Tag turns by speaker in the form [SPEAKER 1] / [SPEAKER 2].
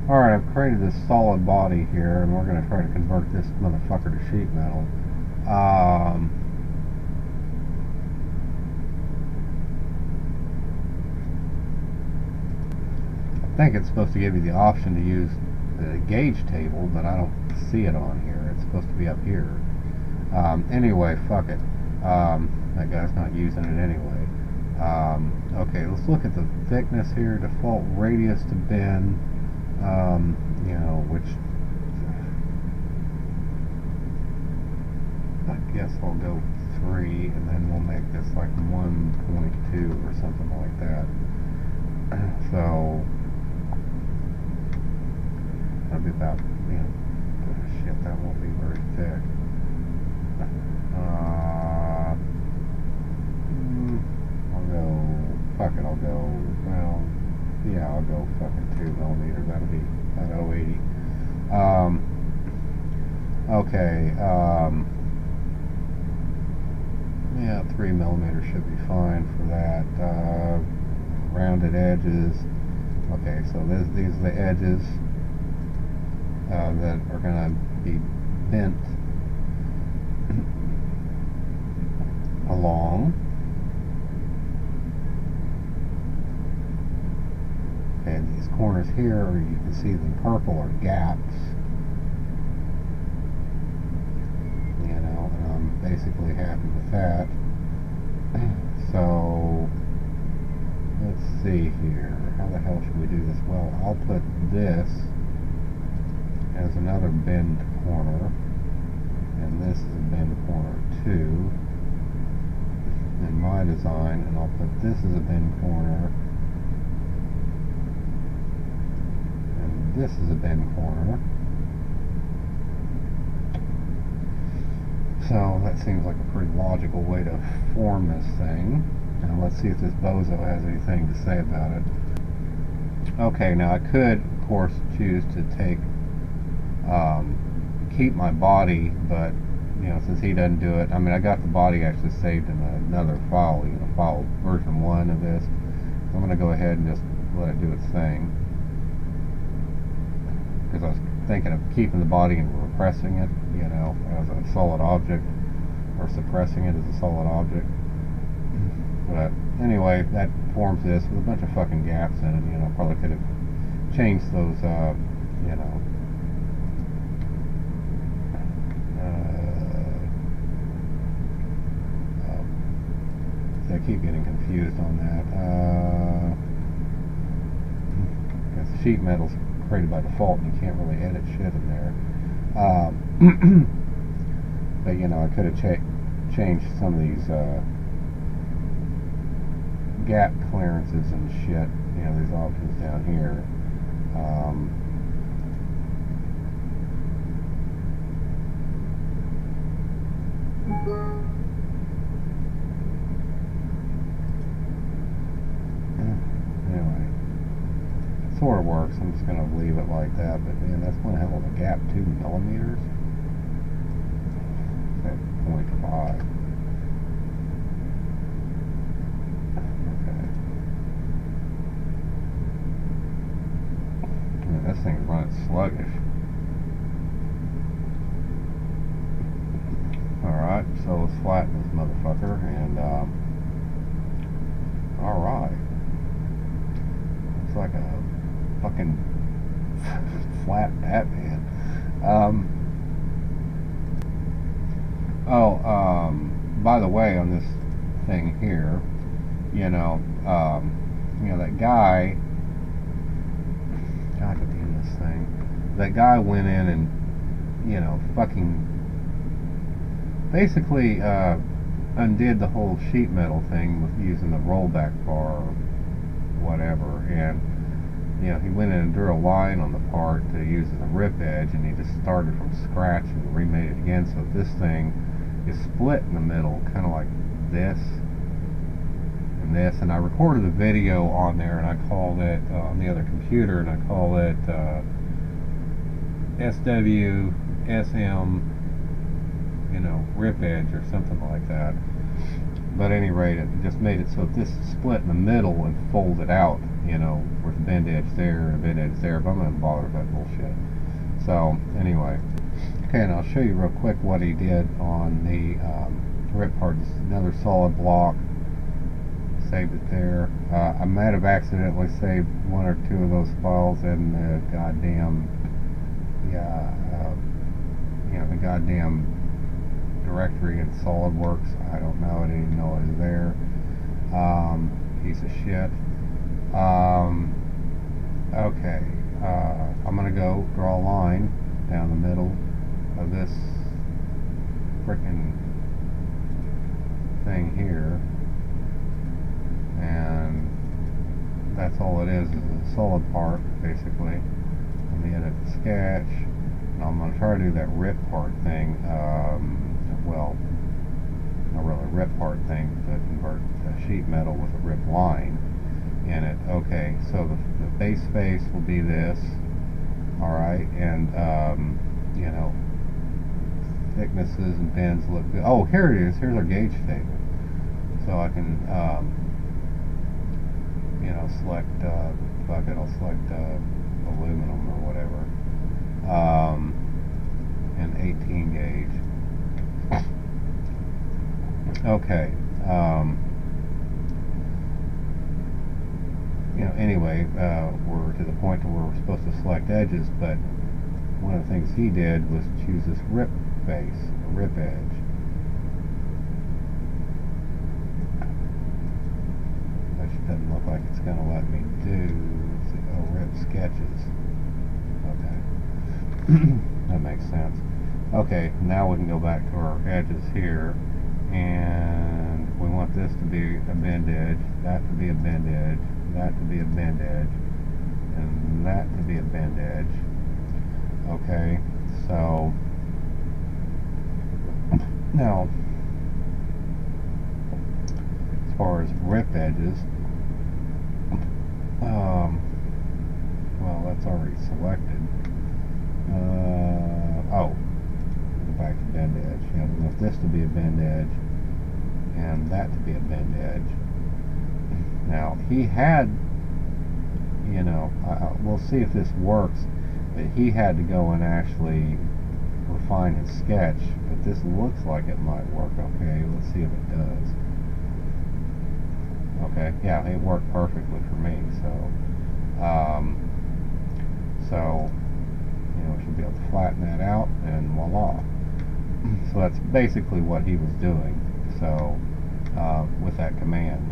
[SPEAKER 1] Alright, I've created this solid body here, and we're going to try to convert this motherfucker to sheet metal. I think it's supposed to give you the option to use the gauge table, but I don't see it on here. It's supposed to be up here. Anyway, fuck it. That guy's not using it anyway. Okay, let's look at the thickness here. Default radius to bend. You know, which I guess I'll go 3, and then we'll make this like 1.2 or something like that. So that'll be about, you know, shit, that won't be very thick. I'll go, fuck it, I'll go, well, yeah, I'll go fucking 2 millimeters. That'll be about 080. Okay, yeah, 3 millimeters should be fine for that. Rounded edges. Okay, so these are the edges that are going to be bent along. And these corners here, you can see the purple are gaps. You know, and I'm basically happy with that. So let's see here. How the hell should we do this? Well, I'll put this as another bend corner, and this is a bend corner too in my design, and I'll put this as a bend corner, and this is a bend corner. So that seems like a pretty logical way to form this thing. Now let's see if this bozo has anything to say about it. Okay, now I could, of course, choose to take, keep my body, but, you know, since he doesn't do it, I mean, I got the body actually saved in another file, you know, file version 1 of this. So I'm going to go ahead and just let it do its thing. Because I was thinking of keeping the body and repressing it, you know, as a solid object, or suppressing it as a solid object. But anyway, that forms this with a bunch of fucking gaps in it. You know, probably could have changed those, you know, I keep getting confused on that. Because sheet metal's created by default, and you can't really edit shit in there. But you know, I could have changed some of these gap clearances and shit. You know, these options down here. Anyway, it sort of works. I'm just going to leave it like that. But man, that's one hell of a gap. 2 millimeters. That's 0.5. This thing's running sluggish. Alright, so let's flatten this motherfucker, and alright. Looks like a fucking flat Batman. By the way, on this thing here, you know, that guy, God, could be in this thing. That guy went in and, you know, fucking basically undid the whole sheet metal thing with using the rollback bar or whatever, and you know, he went in and drew a line on the part to use as a rip edge, and he just started from scratch and remade it again. So this thing is split in the middle, kind of like this and this. And I recorded a video on there, and I called it on the other computer, and I call it SW SM, you know, rip edge or something like that. But at any rate, it just made it so if this is split in the middle and folded out, you know, with a bend edge there and a bend edge there, but I'm not bothered with that bullshit. So, anyway. Okay, and I'll show you real quick what he did on the rip part. This is another solid block. Saved it there. I might have accidentally saved one or two of those files in the goddamn, the goddamn directory in Solidworks. I don't know. I didn't even know it was there. Piece of shit. Okay. I'm gonna go draw a line down the middle of this frickin' thing here, and that's all it is a solid part basically. Let me edit the sketch, and I'm going to try to do that rip part thing, well, not really a rip part thing, to convert the sheet metal with a rip line in it. Okay, so the base face will be this, alright, and you know, thicknesses and bends look good. Oh, here it is. Here's our gauge table. So I can, you know, select, fuck it, I'll select aluminum or whatever. And 18 gauge. Okay. You know, anyway, we're to the point where we're supposed to select edges, but one of the things he did was choose this rip face, a rip edge. Which doesn't look like it's going to let me do. Rip sketches. Okay. That makes sense. Okay, now we can go back to our edges here, and we want this to be a bend edge, that to be a bend edge, that to be a bend edge, and that to be a bend edge. Okay, so now as far as rip edges, well, that's already selected. Oh, go back to bend edge. You know, we want this to be a bend edge and that to be a bend edge. Now he had, you know, we'll see if this works. But he had to go and actually refine his sketch, but this looks like it might work. Okay, let's see if it does. Okay, yeah, it worked perfectly for me. So, you know, we should be able to flatten that out, and voila. So that's basically what he was doing. So, with that command.